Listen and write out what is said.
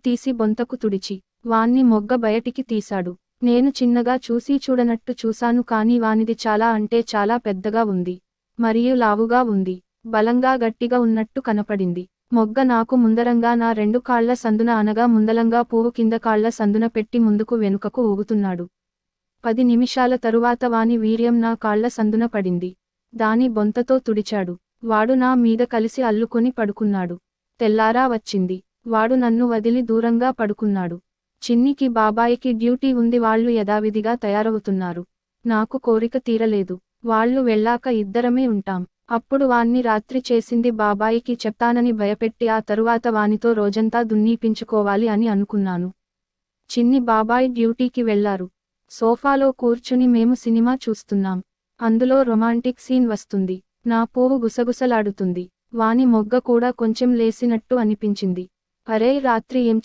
తీసి బొంతకు తుడిచి వాన్ని మొగ్గ బయటికి తీశాడు. నేను చిన్నగా చూసి చూడనట్టు చూశాను, కానీ వానిది చాలా అంటే చాలా పెద్దగా ఉంది. మరియు లావుగా ఉంది. బలంగా గట్టిగా ఉన్నట్టు కనపడింది. మొగ్గ నాకు ముందరంగా నా 2 కాళ్ల సందున అనగా ముందలంగా పువ్వు కింద కాళ్ల సందున పెట్టి ముందుకు వెనుకకు ఊగుతున్నాడు. 10 నిమిషాల తరువాత వాని వీర్యం నా కాళ్ల సందున పడింది. దాని బొంతతో తుడిచాడు. వాడు నా మీద కలిసి అల్లుకొని పడుకున్నాడు. తెల్లారా వచ్చింది. వాడు నన్ను వదిలి దూరంగా పడుకున్నాడు. చిన్నికి బాబాయికి డ్యూటీ ఉంది, వాళ్ళు యథావిధిగా తయారవుతున్నారు. నాకు కోరిక తీరలేదు. వాళ్ళు వెళ్ళాక ఇద్దరమే ఉంటాం. అప్పుడు వాన్ని రాత్రి చేసింది బాబాయికి చెప్తానని భయపెట్టి ఆ తరువాత వానితో రోజంతా దున్నీపించుకోవాలి అని అనుకున్నాను. చిన్ని బాబాయ్ డ్యూటీకి వెళ్లారు. సోఫాలో కూర్చుని మేము సినిమా చూస్తున్నాం. అందులో రొమాంటిక్ సీన్ వస్తుంది. నా పువ్వు గుసగుసలాడుతుంది. వాని మొగ్గ కూడా కొంచెం లేసినట్టు అనిపించింది. అరేయ్, రాత్రి ఏం